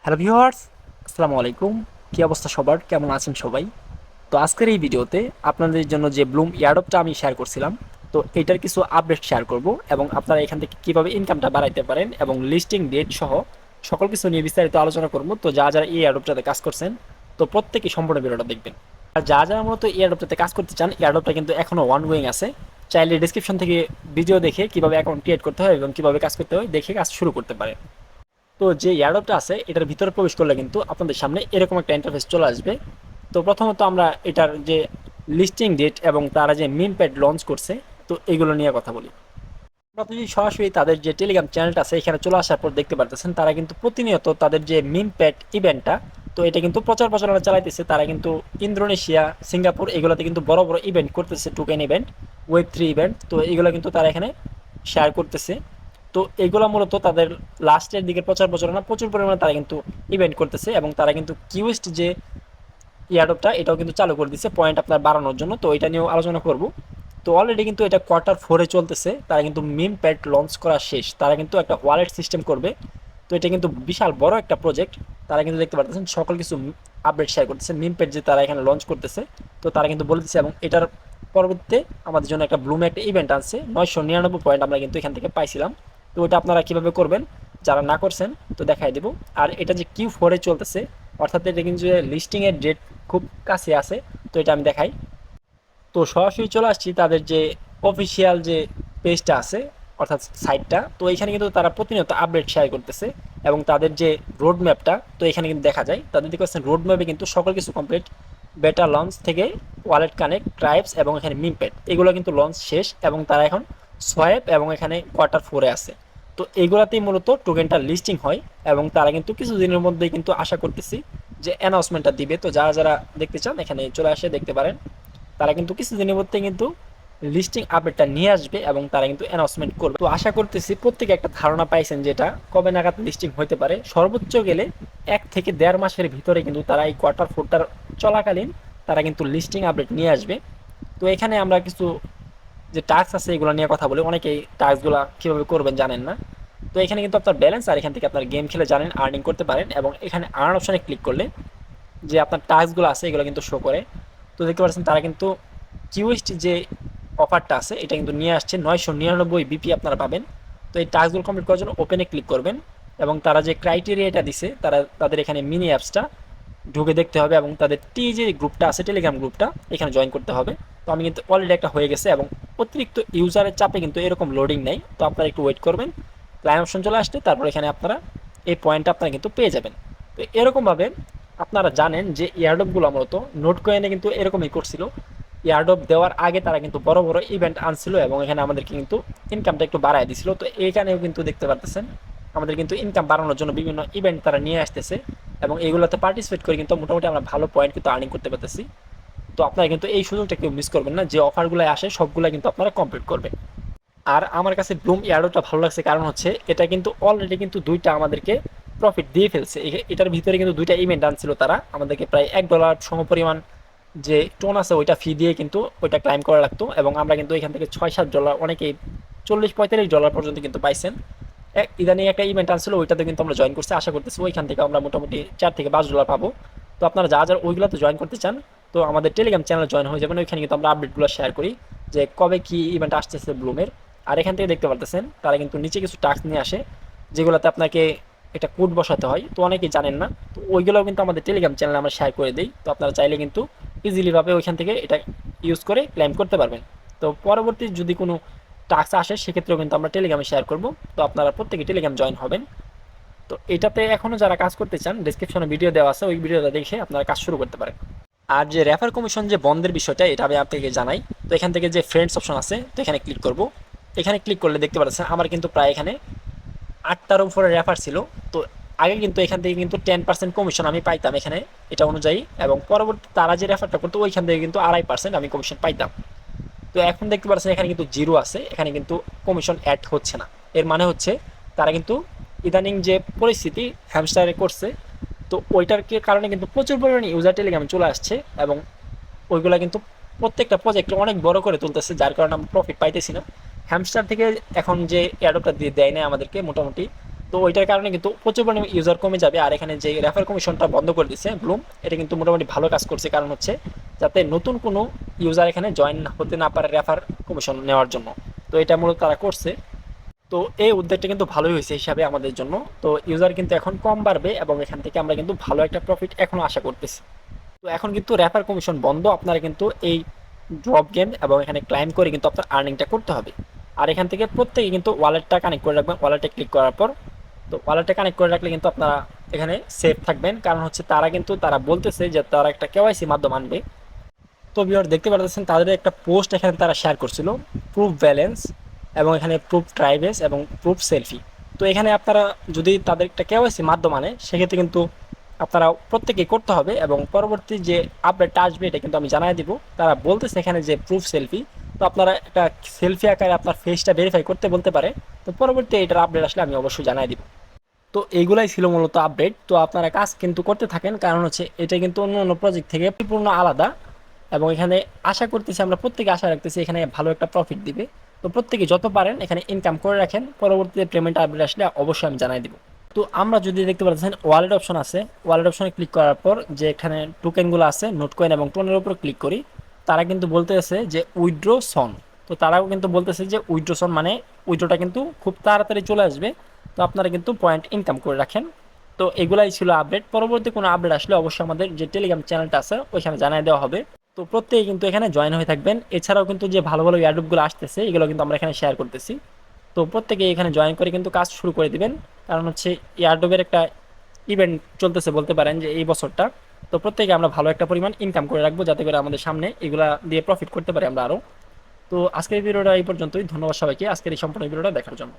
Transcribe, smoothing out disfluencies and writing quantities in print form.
Hello viewers, আসসালামু আলাইকুম। কী অবস্থা সবার, কেমন আছেন সবাই? তো আজকের এই ভিডিওতে আপনাদের জন্য যে ব্লুম এয়ারড্রপটা আমি শেয়ার করছিলাম, তো এটার কিছু আপডেট শেয়ার করব এবং আপনারা এখান থেকে কীভাবে ইনকামটা বাড়াইতে পারেন এবং লিস্টিং ডেট সহ সকল কিছু নিয়ে বিস্তারিত আলোচনা করব। তো যারা এই এয়ারড্রপটাতে কাজ করছেন, তো প্রত্যেকেই সম্পূর্ণ ভিডিওটা দেখবেন। আর যারা মূলত এই এয়ারড্রপটাতে কাজ করতে চান, এয়ারড্রপটা কিন্তু এখনও ওয়ান গোয়িং আছে। চাইলে ডিসক্রিপশন থেকে ভিডিও দেখে কীভাবে অ্যাকাউন্ট ক্রিয়েট করতে হয় এবং কীভাবে কাজ করতে হয় দেখে কাজ শুরু করতে পারেন। তো যে এয়ারড্রপটা আছে এটার ভিতরে প্রবেশ করলে কিন্তু আপনাদের সামনে এরকম একটা ইন্টারফেস চলে আসবে। তো প্রথমত আমরা এটার যে লিস্টিং ডেট এবং তারা যে মিম প্যাড লঞ্চ করছে, তো এগুলো নিয়ে কথা বলি। আপনারা যদি সরাসরি তাদের যে টেলিগ্রাম চ্যানেলটা আছে এখানে চলে আসার পর দেখতে পারতেছেন তারা কিন্তু প্রতিনিয়ত তাদের যে মিম প্যাড ইভেন্টটা, তো এটা কিন্তু প্রচার প্রচারণা চালাইতেছে। তারা কিন্তু ইন্দোনেশিয়া, সিঙ্গাপুর এগুলোতে কিন্তু বড় বড় ইভেন্ট করতেছে, টোকেন ইভেন্ট, ওয়েব 3 ইভেন্ট, তো এগুলো কিন্তু তারা এখানে শেয়ার করতেছে। তো এগুলো মূলত তাদের লাস্টের দিকে প্রচার প্রচারণা প্রচুর পরিমাণে তারা কিন্তু ইভেন্ট করতেছে এবং তারা কিন্তু কিউএসট যে ইয়ারডপটা এটাও কিন্তু চালু করে দিচ্ছে পয়েন্ট আপনার বাড়ানোর জন্য। তো এটা নিয়েও আলোচনা করব। তো অলরেডি কিন্তু এটা কোয়ার্টার 4-এ চলতেছে, তারা কিন্তু মিম প্যাড লঞ্চ করা শেষ, তারা কিন্তু একটা ওয়ালেট সিস্টেম করবে। তো এটা কিন্তু বিশাল বড় একটা প্রজেক্ট। তারা কিন্তু দেখতে পারতেছেন সকল কিছু আপডেট শেয়ার করতেছে, মিম প্যাড যে তারা এখানে লঞ্চ করতেছে, তো তারা কিন্তু বলে দিচ্ছে। এবং এটার পরবর্তীতে আমাদের জন্য একটা ব্লুমে একটা ইভেন্ট আছে, 999 পয়েন্ট আমরা কিন্তু এখান থেকে পাইছিলাম। তো ওটা আপনারা কীভাবে করবেন যারা না করছেন তো দেখাই দেবো। আর এটা যে Q4-এ চলতেছে, অর্থাৎ এটা কিন্তু যে লিস্টিংয়ের ডেট খুব কাছে আছে, তো এটা আমি দেখাই। তো সরাসরি চলে আসছি তাদের যে অফিসিয়াল যে পেজটা আছে, অর্থাৎ সাইটটা, তো এখানে কিন্তু তারা প্রতিনিয়ত আপডেট শেয়ার করতেছে এবং তাদের যে রোড ম্যাপটা, তো এখানে কিন্তু দেখা যায় তাদের দেখতে পাচ্ছেন রোড ম্যাপে কিন্তু সকল কিছু কমপ্লিট। বেটা লঞ্চ থেকে ওয়ালেট কানেক্ট, ট্রাইবস এবং এখানে মিমপ্যাড এগুলো কিন্তু লঞ্চ শেষ এবং তারা এখন সোয়াইপ এবং এখানে কোয়ার্টার 4-এ আছে। তো এগুলাতেই মূলত টোকেনটা লিস্টিং হয় এবং তারা কিন্তু কিছু দিনের মধ্যেই কিন্তু আশা করতেছি যে অ্যানাউন্সমেন্টটা দিবে। তো যারা যারা দেখতে চান এখানে চলে আসে দেখতে পারেন। তারা কিন্তু কিছুদিনের মধ্যে কিন্তু লিস্টিং আপডেটটা নিয়ে আসবে এবং তারা কিন্তু অ্যানাউন্সমেন্ট করবে। তো আশা করতেছি প্রত্যেকে একটা ধারণা পাইছেন যেটা কবে নাগাদ লিস্টিং হতে পারে। সর্বোচ্চ গেলে 1 থেকে দেড় মাসের ভিতরে কিন্তু তারা এই কোয়ার্টার 4টার চলাকালীন তারা কিন্তু লিস্টিং আপডেট নিয়ে আসবে। তো এখানে আমরা কিছু যে টাস্ক আছে এগুলো নিয়ে কথা বলি। অনেকেই টাস্কগুলো কীভাবে করবেন জানেন না। তো এখানে কিন্তু আপনার ব্যালেন্স আর এখান থেকে আপনার গেম খেলে জানেন আর্নিং করতে পারেন এবং এখানে আর্ন অপশানে ক্লিক করলে যে আপনার টাস্কগুলো আছে এগুলো কিন্তু শো করে। তো দেখতে পাচ্ছেন তারা কিন্তু কিউএসটি যে অফারটা আছে এটা কিন্তু নিয়ে আসছে, 999 বিপি আপনারা পাবেন। তো এই টাস্কগুলো কমপ্লিট করার জন্য ওপেনে ক্লিক করবেন এবং তারা যে ক্রাইটেরিয়াটা দিছে তারা তাদের এখানে মিনি অ্যাপসটা ঢুকে দেখতে হবে এবং তাদের যে গ্রুপটা আছে টেলিগ্রাম গ্রুপটা এখানে জয়েন করতে হবে। তো আমি কিন্তু অলরেডি একটা হয়ে গেছে এবং অতিরিক্ত ইউজারের চাপে কিন্তু এরকম লোডিং নেই। তো আপনারা একটু ওয়েট করবেন, ক্লাইম অপশন চলে আসলে তারপর এখানে আপনারা এই পয়েন্টটা আপনারা কিন্তু পেয়ে যাবেন। তো এরকমভাবে আপনারা জানেন যে এয়ারড্রপগুলো মূলত নোট কয়েনে কিন্তু এরকমই করছিল। এয়ারড্রপ দেওয়ার আগে তারা কিন্তু বড় বড় ইভেন্ট আনছিল এবং এখানে আমাদেরকে কিন্তু ইনকামটা একটু বাড়ায় দিছিল। তো এইখানেও কিন্তু দেখতে পারতেছেন আমাদের কিন্তু ইনকাম বাড়ানোর জন্য বিভিন্ন ইভেন্ট তারা নিয়ে আসতেছে এবং এইগুলোতে পার্টিসিপেট করে কিন্তু মোটামুটি আমরা ভালো পয়েন্ট কিন্তু আর্নিং করতে পারতেছি। তো আপনারা কিন্তু এই সুযোগটা কেউ মিস করবেন না, যে অফারগুলো আসে সবগুলো কিন্তু আপনারা কমপ্লিট করবেন। আর আমার কাছে ব্লুম এয়ারড্রপটা ভালো লাগছে কারণ হচ্ছে এটা কিন্তু অলরেডি কিন্তু দুইটা আমাদেরকে প্রফিট দিয়ে ফেলছে। এটার ভিতরে কিন্তু দুইটা ইভেন্ট আনছিল তারা আমাদেরকে, প্রায় $1 সমপরিমাণ যে টোন আছে ওইটা ফি দিয়ে কিন্তু ওইটা ক্লাইম করা লাগতো এবং আমরা কিন্তু এখান থেকে $6-7 অনেকেই $40-45 পর্যন্ত কিন্তু পাইছেন। ইদানিং একটা ইভেন্ট আনছিল ওইটাতে কিন্তু আমরা জয়েন করছি, আশা করতেছি ওইখান থেকে আমরা মোটামুটি $4 থেকে $5 পাবো। তো আপনারা যা যা ওইগুলোতে জয়েন করতে চান তো আমাদের টেলিগ্রাম চ্যানেলে জয়েন হয়ে যাবেন। ওইখানে কিন্তু আমরা আপডেটগুলো শেয়ার করি যে কবে কি ইভেন্ট আসতেছে ব্লুমের। আর এখান থেকে দেখতে পারতেছেন তারা কিন্তু নিচে কিছু টাস্ক নিয়ে আসে যেগুলোতে আপনাকে একটা কোড বসাতে হয়, তো অনেকেই জানেন না। তো ওইগুলোও কিন্তু আমাদের টেলিগ্রাম চ্যানেলে আমরা শেয়ার করে দিই। তো আপনারা চাইলে কিন্তু ইজিলিভাবে ওইখান থেকে এটা ইউজ করে ক্লেম করতে পারবেন। তো পরবর্তী যদি কোনো টাস্ক আসে সেক্ষেত্রেও কিন্তু আমরা টেলিগ্রামে শেয়ার করব। তো আপনারা প্রত্যেকে টেলিগ্রাম জয়েন হবেন। তো এটাতে এখনও যারা কাজ করতে চান ডিসক্রিপশনে ভিডিও দেওয়া আছে, ওই ভিডিওটা দেখে আপনারা কাজ শুরু করতে পারেন। আর যে রেফার কমিশন যে বন্ধের বিষয়টা এটা আমি আপনাকে জানাই। তো এখান থেকে যে ফ্রেন্ডস অপশন আছে তো এখানে ক্লিক করব। এখানে ক্লিক করলে দেখতে পাচ্ছেন আমার কিন্তু প্রায় এখানে 8টার উপরে রেফার ছিল। তো আগে কিন্তু এখান থেকে কিন্তু 10% কমিশন আমি পাইতাম এখানে এটা অনুযায়ী, এবং পরবর্তী তারা যে রেফারটা করতো ওইখান থেকে কিন্তু 2.5% আমি কমিশন পাইতাম। তো এখন দেখতে পাচ্ছেন এখানে কিন্তু জিরো আছে, এখানে কিন্তু কমিশন অ্যাড হচ্ছে না। এর মানে হচ্ছে তারা কিন্তু ইদানিং যে পরিস্থিতি হ্যামস্টারে করছে, তো ওইটার কারণে কিন্তু প্রচুর পরিমাণে ইউজার টেলিগ্রামে চলে আসছে এবং ওইগুলা কিন্তু প্রত্যেকটা প্রজেক্ট অনেক বড় করে তুলতেছে, যার কারণে আমরা প্রফিট পাইতেছি না। হ্যামস্টার থেকে এখন যে অ্যাডপটা দিয়ে দেয় না আমাদেরকে মোটামুটি তো ওইটার কারণে কিন্তু প্রচুর পরিমাণে ইউজার কমে যাবে। আর এখানে যে রেফার কমিশনটা বন্ধ করে দিচ্ছে ব্লুম, এটা কিন্তু মোটামুটি ভালো কাজ করছে, কারণ হচ্ছে যাতে নতুন কোনো ইউজার এখানে জয়েন হতে না পারে রেফার কমিশন নেওয়ার জন্য। তো এটা মূলত তারা করছে। তো এই উদ্যোগটা কিন্তু ভালোই হয়েছে হিসাবে আমাদের জন্য। তো ইউজার কিন্তু এখন কম বাড়বে এবং এখান থেকে আমরা কিন্তু ভালো একটা প্রফিট এখনো আশা করতেছি। তো এখন কিন্তু রেফার কমিশন বন্ধ, আপনারা কিন্তু এই ড্রপ গেম এবং এখানে ক্লাইম করে কিন্তু আপনার আর্নিংটা করতে হবে। আর এখান থেকে প্রত্যেকে কিন্তু ওয়ালেটটা কানেক্ট করে রাখবেন। ওয়ালেটে ক্লিক করার পর, তো ওয়ালেটে কানেক্ট করে রাখলে কিন্তু আপনারা এখানে সেফ থাকবেন, কারণ হচ্ছে তারা বলতেছে যে তারা একটা কেওয়াইসি মাধ্যম আনবে। তো ভিউয়ার দেখতে পাচ্ছেন তাদের একটা পোস্ট এখানে তারা শেয়ার করছিল, প্রুফ ব্যালেন্স এবং এখানে প্রুফ ট্রাইবেস এবং প্রুফ সেলফি। তো এখানে আপনারা যদি তাদের একটা কেওয়াইসি মাধ্যম আনে, সেক্ষেত্রে কিন্তু আপনারা প্রত্যেকেই করতে হবে এবং পরবর্তী যে আপডেটটা আসবে এটা কিন্তু আমি জানাই দিব। তারা বলতেছে এখানে যে প্রুফ সেলফি, তো আপনারা একটা সেলফি আকারে আপনার ফেসটা ভেরিফাই করতে বলতে পারে। তো পরবর্তী এটার আপডেট আসলে আমি অবশ্যই জানাই দিব। তো এইগুলাই ছিল মূলত আপডেট। তো আপনারা কাজ কিন্তু করতে থাকেন, কারণ হচ্ছে এটা কিন্তু অন্য অন্য প্রজেক্ট থেকে পরিপূর্ণ আলাদা। এবং এখানে আশা করতেছি, আমরা প্রত্যেকে আশা রাখতেছি এখানে ভালো একটা প্রফিট দিবে। তো প্রত্যেকে যত পারেন এখানে ইনকাম করে রাখেন, পরবর্তীতে পেমেন্ট আপডেট আসলে অবশ্যই আমি জানাই দিব। তো আমরা যদি দেখতে পাচ্ছেন ওয়ালেট অপশন আছে, ওয়ালেট অপশনে ক্লিক করার পর যে এখানে টোকেনগুলো আছে নোট কয়েন এবং টোনের উপর ক্লিক করি, তারা কিন্তু বলতেছে যে উইথড্র সন। তো তারাও কিন্তু বলতেছে যে উইথড্র সন মানে উইথড্রটা কিন্তু খুব তাড়াতাড়ি চলে আসবে। তো আপনারা কিন্তু পয়েন্ট ইনকাম করে রাখেন। তো এগুলাই ছিল আপডেট। পরবর্তী কোনো আপডেট আসলে অবশ্যই আমাদের যে টেলিগ্রাম চ্যানেলটা আছে ওইখানে জানিয়ে দেওয়া হবে। তো প্রত্যেকে কিন্তু এখানে জয়েন হয়ে থাকবেন। এছাড়াও কিন্তু যে ভালো ভালো এয়ারড্রপগুলো আসতেছে এগুলো কিন্তু আমরা এখানে শেয়ার করতেছি। তো প্রত্যেকে এখানে জয়েন করে কিন্তু কাজ শুরু করে দিবেন, কারণ হচ্ছে এয়ারড্রপের একটা ইভেন্ট চলতেছে বলতে পারেন যে এই বছরটা। তো প্রত্যেকে আমরা ভালো একটা পরিমাণ ইনকাম করে রাখবো, যাতে করে আমাদের সামনে এগুলা দিয়ে প্রফিট করতে পারি আমরা আরও। তো আজকের ভিডিওটা এই পর্যন্তই। ধন্যবাদ সবাইকে আজকের এই সম্পূর্ণ ভিডিওটা দেখার জন্য।